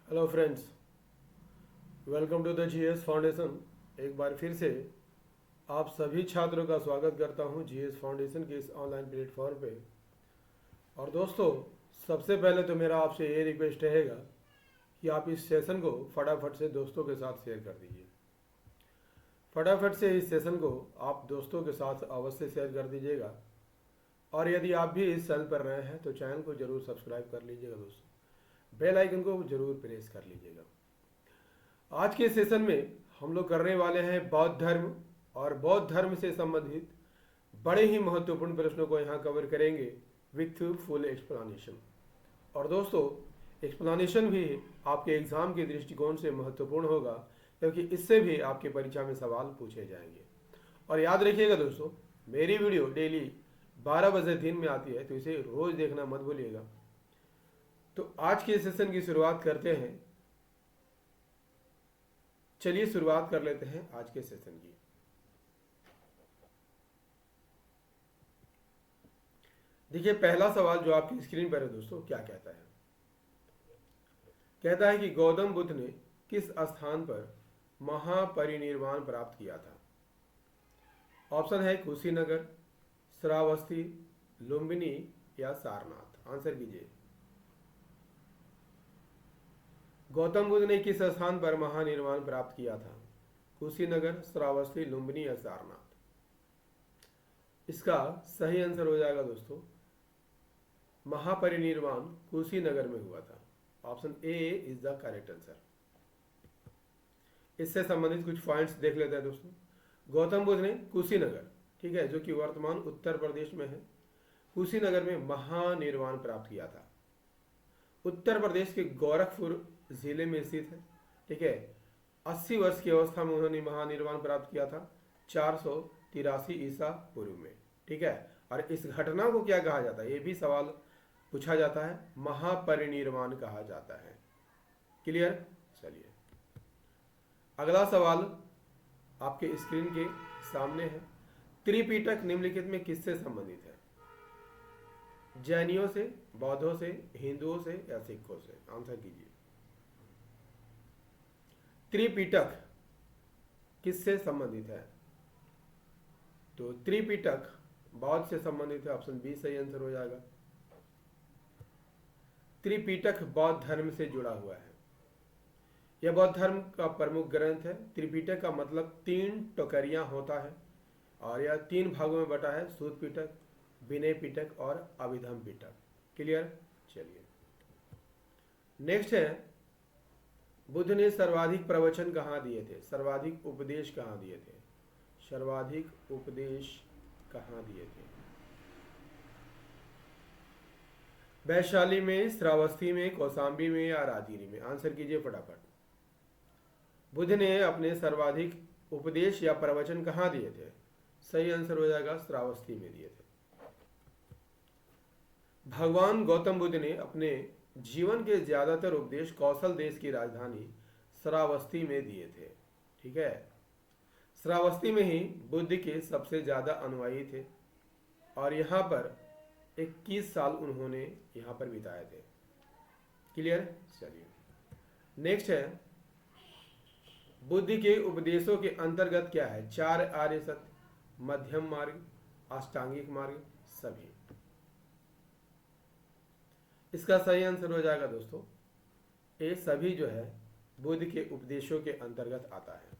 Hello friends, welcome to the GS foundation. एक बार फिर से आप सभी छात्रों का स्वागत करता हूं जीएस फाउंडेशन के इस ऑनलाइन प्लेटफॉर्म पे। और दोस्तों, सबसे पहले तो मेरा आपसे ये रिक्वेस्ट रहेगा कि आप इस सेशन को फटाफट से दोस्तों के साथ शेयर कर दीजिए। फटाफट से इस सेशन को आप दोस्तों के साथ अवश्य शेयर कर दीजिएगा। और यदि आप भी इस चैनल पर नए हैं तो चैनल को ज़रूर सब्सक्राइब कर लीजिएगा दोस्तों। बेल आइकन को ज़रूर प्रेस कर लीजिएगा। आज के सेशन में हम लोग करने वाले हैं बौद्ध धर्म, और बौद्ध धर्म से संबंधित बड़े ही महत्वपूर्ण प्रश्नों को यहाँ कवर करेंगे विथ फुल एक्सप्लेनेशन। और दोस्तों, एक्सप्लेनेशन भी आपके एग्जाम के दृष्टिकोण से महत्वपूर्ण होगा, क्योंकि इससे भी आपके परीक्षा में सवाल पूछे जाएंगे। और याद रखिएगा दोस्तों, मेरी वीडियो डेली 12 बजे दिन में आती है, तो इसे रोज देखना मत भूलिएगा। तो आज के सेशन की शुरुआत करते हैं। चलिए शुरुआत कर लेते हैं आज के सेशन की। देखिए, पहला सवाल जो आपकी स्क्रीन पर है दोस्तों, क्या कहता है? कहता है कि गौतम बुद्ध ने किस स्थान पर महापरिनिर्वाण प्राप्त किया था? ऑप्शन है कुशीनगर, श्रावस्ती, लुम्बिनी या सारनाथ। आंसर कीजिए। गौतम बुद्ध ने किस स्थान पर महानिर्वाण प्राप्त किया था? कुशीनगर, श्रावस्ती, लुम्बिनी या सारनाथ। इसका सही आंसर हो जाएगा दोस्तों, महापरिनिर्वाण कुशीनगर में हुआ था। Option A is the correct answer. इससे संबंधित कुछ पॉइंट्स देख लेते हैं दोस्तों। गौतम बुद्ध ने कुशीनगर, ठीक है, जो कि वर्तमान उत्तर प्रदेश में है, कुशीनगर में महानिर्वाण प्राप्त किया था। उत्तर प्रदेश के गोरखपुर जिले में स्थित है, ठीक है। 80 वर्ष की अवस्था में उन्होंने महानिर्वाण प्राप्त किया था, 483 ईसा पूर्व में, ठीक है। और इस घटना को क्या कहा जाता है, ये भी सवाल पूछा जाता है। महापरिनिर्वाण कहा जाता है। क्लियर? चलिए, अगला सवाल आपके स्क्रीन के सामने है। त्रिपिटक निम्नलिखित में किससे संबंधित है? जैनियों से, बौद्धों से, हिंदुओं से या सिखों से? आंसर कीजिए। त्रिपिटक किससे संबंधित है? तो त्रिपिटक बौद्ध से संबंधित है। ऑप्शन बी सही आंसर हो जाएगा। त्रिपिटक बौद्ध धर्म से जुड़ा हुआ है। यह बौद्ध धर्म का प्रमुख ग्रंथ है। त्रिपिटक का मतलब 3 टोकरियां होता है, और यह 3 भागों में बटा है: सूत पिटक, विनय पिटक और अभिधम पिटक। क्लियर? चलिए, नेक्स्ट है, बुद्ध ने सर्वाधिक प्रवचन कहाँ दिए थे? सर्वाधिक उपदेश कहाँ दिए थे? सर्वाधिक उपदेश कहाँ दिए थे? वैशाली में, श्रावस्ती में, कौशाम्बी में या राजगिरी में? आंसर कीजिए फटाफट। बुद्ध ने अपने सर्वाधिक उपदेश या प्रवचन कहाँ दिए थे? सही आंसर हो जाएगा, श्रावस्ती में दिए थे। भगवान गौतम बुद्ध ने अपने जीवन के ज्यादातर उपदेश कौशल देश की राजधानी श्रावस्ती में दिए थे, ठीक है। श्रावस्ती में ही बुद्ध के सबसे ज्यादा अनुयायी थे, और यहाँ पर 21 साल उन्होंने यहाँ पर बिताए थे। क्लियर? चलिए, नेक्स्ट है, बुद्ध के उपदेशों के अंतर्गत क्या है? 4 आर्य सत्य, मध्यम मार्ग, अष्टांगिक मार्ग, सभी। इसका सही आंसर हो जाएगा दोस्तों, ये सभी जो है बुद्ध के उपदेशों के अंतर्गत आता है।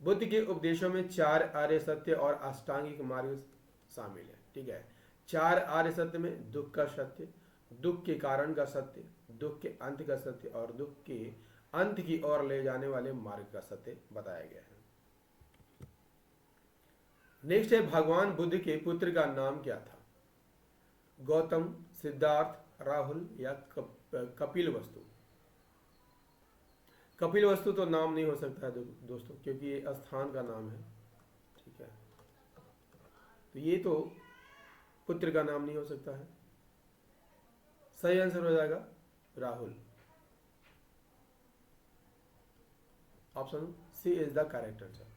बुद्ध के उपदेशों में 4 आर्य सत्य और अष्टांगिक मार्ग शामिल है, ठीक है। 4 आर्य सत्य में दुख का सत्य, दुख के कारण का सत्य, दुख के अंत का सत्य और दुख के अंत की ओर ले जाने वाले मार्ग का सत्य बताया गया है। नेक्स्ट है, भगवान बुद्ध के पुत्र का नाम क्या था? गौतम, सिद्धार्थ, राहुल या कपिल वस्तु? कपिल वस्तु तो नाम नहीं हो सकता है दोस्तों, क्योंकि ये स्थान का नाम है, ठीक है। तो ये तो पुत्र का नाम नहीं हो सकता है। सही आंसर हो जाएगा Rahul. Option C is the correct answer.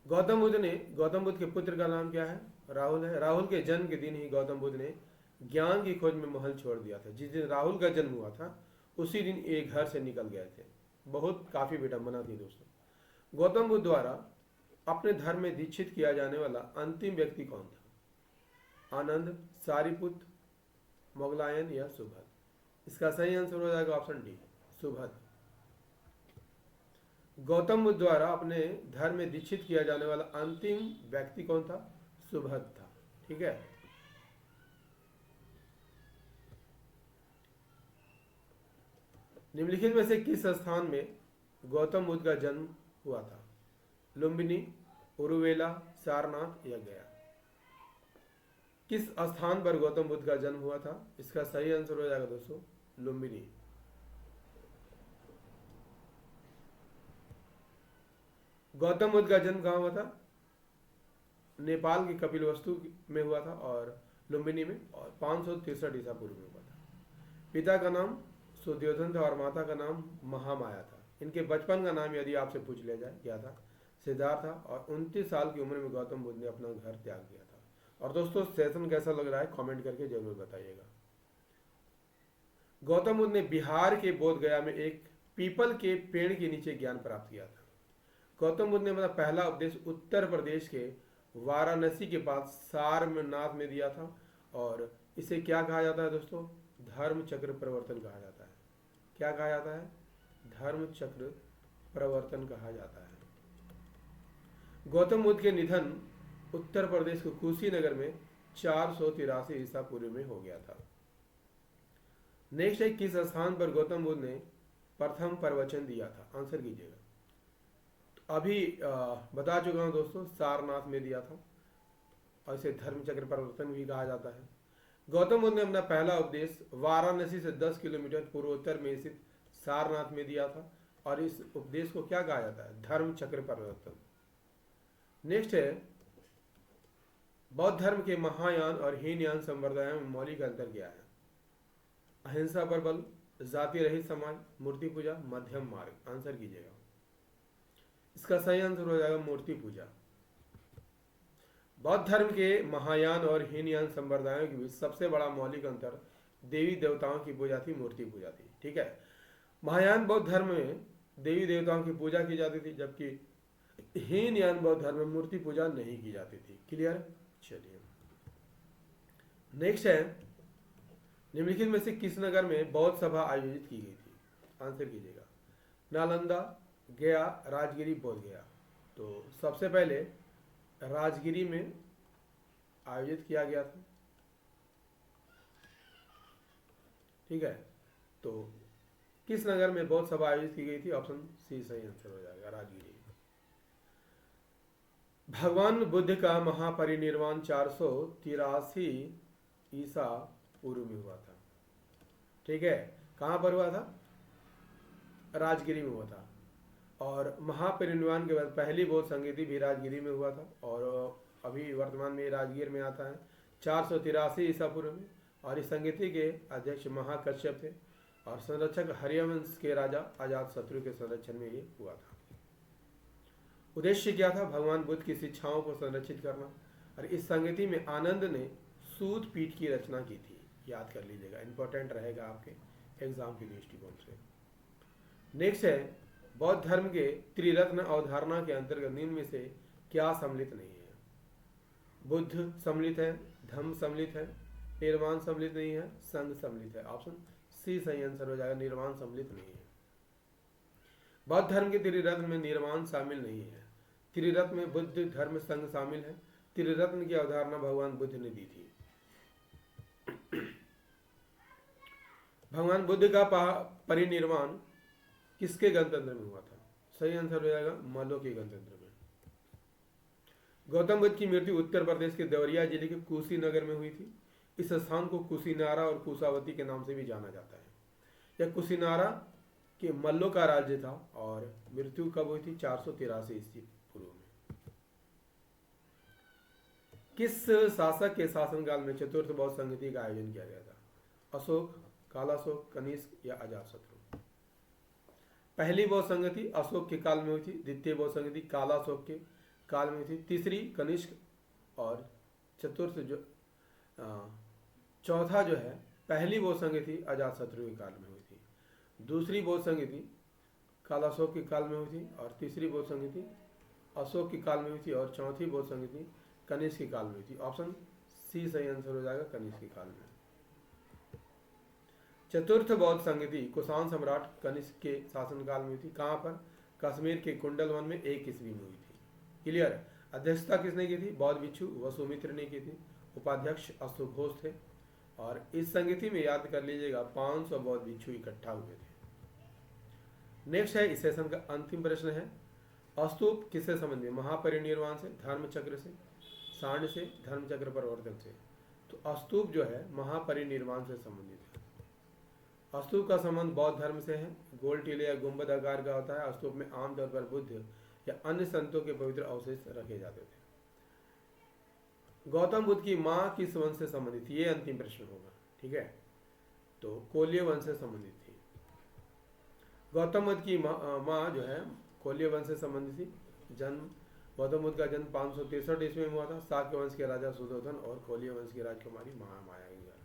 Gautam Buddha के पुत्र का नाम क्या है? राहुल है। राहुल के जन्म के दिन ही गौतम बुद्ध ने ज्ञान की खोज में महल छोड़ दिया था। जिस दिन राहुल का जन्म हुआ था उसी दिन ये घर से निकल गए थे। बहुत काफ़ी विडम्बना थी दोस्तों। गौतम बुद्ध द्वारा अपने धर्म में दीक्षित किया जाने वाला अंतिम व्यक्ति कौन था? आनंद, सारिपुत्र, मोगलायन या सुभद? इसका सही आंसर हो जाएगा ऑप्शन डी, सुभद। गौतम बुद्ध द्वारा अपने धर्म में दीक्षित किया जाने वाला अंतिम व्यक्ति कौन था? सुभद था। ठीक है। निम्नलिखित में से किस स्थान में गौतम बुद्ध का जन्म हुआ था? लुम्बिनी, उरुवेला, सारनाथ या गया? किस स्थान पर गौतम बुद्ध का जन्म हुआ था? इसका सही आंसर हो जाएगा दोस्तों लुम्बिनी। गौतम बुद्ध का जन्म कहाँ हुआ था? नेपाल के कपिलवस्तु में हुआ था और लुम्बिनी में, और 563 ईसा पूर्व में हुआ था। पिता का नाम सुद्योधन था और माता का नाम महामाया था। इनके बचपन का नाम यदि आपसे पूछ लिया जाए क्या था? सिद्धार्थ था। और 29 साल की उम्र में गौतम बुद्ध ने अपना घर त्याग दिया था। और दोस्तों सेशन कैसा लग रहा है कमेंट करके जरूर बताइएगा। गौतम बुद्ध ने बिहार के बोध गया में एक पीपल के पेड़ के नीचे ज्ञान प्राप्त किया था। गौतम बुद्ध ने अपना पहला उपदेश उत्तर प्रदेश के वाराणसी के पास सारनाथ में दिया था और इसे क्या कहा जाता है दोस्तों? धर्म चक्र प्रवर्तन कहा जाता है। क्या कहा जाता है? धर्म चक्र प्रवर्तन कहा जाता है। गौतम बुद्ध के निधन उत्तर प्रदेश के कुशीनगर में 483 ईसा पूर्व में हो गया था। नेक्स्ट है, किस स्थान पर गौतम बुद्ध ने प्रथम प्रवचन दिया था? आंसर कीजिएगा। तो अभी बता चुका हूं दोस्तों, सारनाथ में दिया था और इसे धर्म चक्र प्रवर्तन भी कहा जाता है। गौतम बुद्ध ने अपना पहला उपदेश वाराणसी से 10 किलोमीटर पूर्वोत्तर में स्थित सारनाथ में दिया था और इस उपदेश को क्या कहा जाता है? धर्म चक्र प्रवर्तन। नेक्स्ट है, बौद्ध धर्म के महायान और हीनयान संप्रदायों में मौलिक अंतर क्या है? अहिंसा पर बल, जाति रहित समाज, मूर्ति पूजा, मध्यम मार्ग? आंसर कीजिएगा। इसका सही आंसर हो जाएगा मूर्ति पूजा। बौद्ध धर्म के महायान और हीनयान संप्रदायों के बीच सबसे बड़ा मौलिक अंतर देवी देवताओं की पूजा थी, मूर्ति पूजा थी। ठीक है। महायान बौद्ध धर्म में देवी देवताओं की पूजा की जाती थी, जबकि हीनयान बौद्ध धर्म में मूर्ति पूजा नहीं की जाती थी। क्लियर? चलिए नेक्स्ट है, निम्नलिखित में से किस नगर में बौद्ध सभा आयोजित की गई थी? आंसर कीजिएगा। नालंदा, गया, राजगिरी, बोध गया? तो सबसे पहले राजगिरी में आयोजित किया गया था। ठीक है। तो किस नगर में बौद्ध सभा आयोजित की गई थी? ऑप्शन सी सही आंसर हो जाएगा, राजगिरी। भगवान बुद्ध का महापरिनिर्वाण 483 ईसा पूर्व में हुआ था। ठीक है। कहां पर हुआ था? राजगिरी में हुआ था। और महापरिनिर्वाण के बाद पहली बौद्ध संगीति भी राजगिरी में हुआ था और अभी वर्तमान में राजगीर में आता है 483 ईसा पूर्व में। और इस संगीति के अध्यक्ष महाकश्यप थे और संरक्षक हरिवंश के राजा अजातशत्रु के संरक्षण में ये हुआ था। उद्देश्य क्या था? भगवान बुद्ध की शिक्षाओं को संरक्षित करना। और इस संगीति में आनंद ने सूत पीठ की रचना की थी। याद कर लीजिएगा, इंपॉर्टेंट रहेगा आपके एग्जाम के दृष्टिकोण से। नेक्स्ट है, बौद्ध धर्म के त्रिरत्न अवधारणा के अंतर्गत निम्न में से क्या सम्मिलित नहीं है? बुद्ध सम्मिलित है, धम्म सम्मिलित है, निर्वाण सम्मिलित नहीं है, संघ सम्मिलित है? ऑप्शन सी सही आंसर हो जाएगा, निर्वाण सम्मिलित नहीं है। बौद्ध धर्म के त्रिरत्न में निर्वाण शामिल नहीं है। त्रिरत्न में बुद्ध, धर्म, संघ शामिल है। त्रिरत्न की अवधारणा भगवान बुद्ध ने दी थी। भगवान बुद्ध का परिनिर्वाण किसके गणतंत्र में हुआ था? सही आंसर हो जाएगा मल्लों के गणतंत्र में। गौतम बुद्ध की मृत्यु उत्तर प्रदेश के देवरिया जिले के कुशीनगर में हुई थी। इस स्थान को कुशीनारा और कुशावती के नाम से भी जाना जाता है। यह कुशीनारा के मल्लों का राज्य था और मृत्यु कब हुई थी? 483 ईस्वी पूर्व में। किस शासक के शासनकाल में चतुर्थ बौद्ध संगीति का आयोजन किया गया था? अशोक, कालाशोक, कनिष्क या अजातशत्रु? पहली बौद्ध संगति अशोक के काल में हुई थी। द्वितीय बौद्ध संगति कालाशोक के काल में हुई थी। तीसरी कनिष्क और चतुर्थ जो चौथा जो है पहली बौद्ध संगति अजातशत्रु के काल में हुई थी। दूसरी बौद्ध संगीति काल अशोक के काल में हुई थी, और तीसरी बौद्ध संगीति अशोक के काल में हुई थी, और चौथी बौद्ध संगीति कनिष्क के काल में हुई थी। ऑप्शन सी सही आंसर हो जाएगा, कनिष्क के काल में। चतुर्थ बौद्ध संगीति कुषाण सम्राट कनिष्क के शासनकाल में हुई थी। कहाँ पर? कश्मीर के कुंडल वन में 1 ईस्वी में हुई थी। क्लियर है। अध्यक्षता किसने की थी? बौद्ध भिक्षु वसुमित्र ने की थी। उपाध्यक्ष अशोक घोष थे। और इस संगीति में याद कर लीजिएगा 500 बौद्ध भिक्षु इकट्ठा हुए थे। नेक्स्ट है इस सेशन का अंतिम प्रश्न है, स्तूप किससे संबंधित? महापरिनिर्वाण से, धर्म चक्र से, सांड से, धर्म चक्र परिवर्तन से। तो स्तूप जो है महापरिनिर्वाण से संबंधित है। स्तूप का संबंध बौद्ध धर्म से है। गोल टीले या गुंबद आकार का होता है। स्तूप में आमतौर पर बुद्ध या अन्य संतों के पवित्र अवशेष रखे जाते थे। गौतम बुद्ध की माँ किस वंश से संबंधित थी? ये अंतिम प्रश्न होगा। ठीक है, तो कोल्य वंश से संबंधित थी। गौतम बुद्ध की माँ जो है कोल्य वंश से संबंधित थी। जन्म गौतम बुद्ध का जन्म 563 ईस्वी में हुआ था। शाक्य वंश के राजा सुधोधन और कोल्य वंश की राजकुमारी महामाया के घर।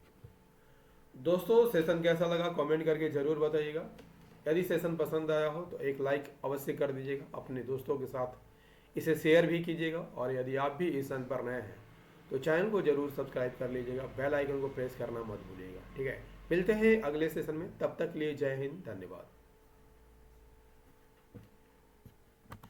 दोस्तों सेशन कैसा लगा कमेंट करके जरूर बताइएगा। यदि सेशन पसंद आया हो तो एक लाइक अवश्य कर दीजिएगा। अपने दोस्तों के साथ इसे शेयर भी कीजिएगा। और यदि आप भी इस चैनल पर नए हैं तो चैनल को जरूर सब्सक्राइब कर लीजिएगा। बेल आइकन को प्रेस करना मत भूलिएगा। ठीक है, मिलते हैं अगले सेशन में। तब तक लिए जय हिंद, धन्यवाद।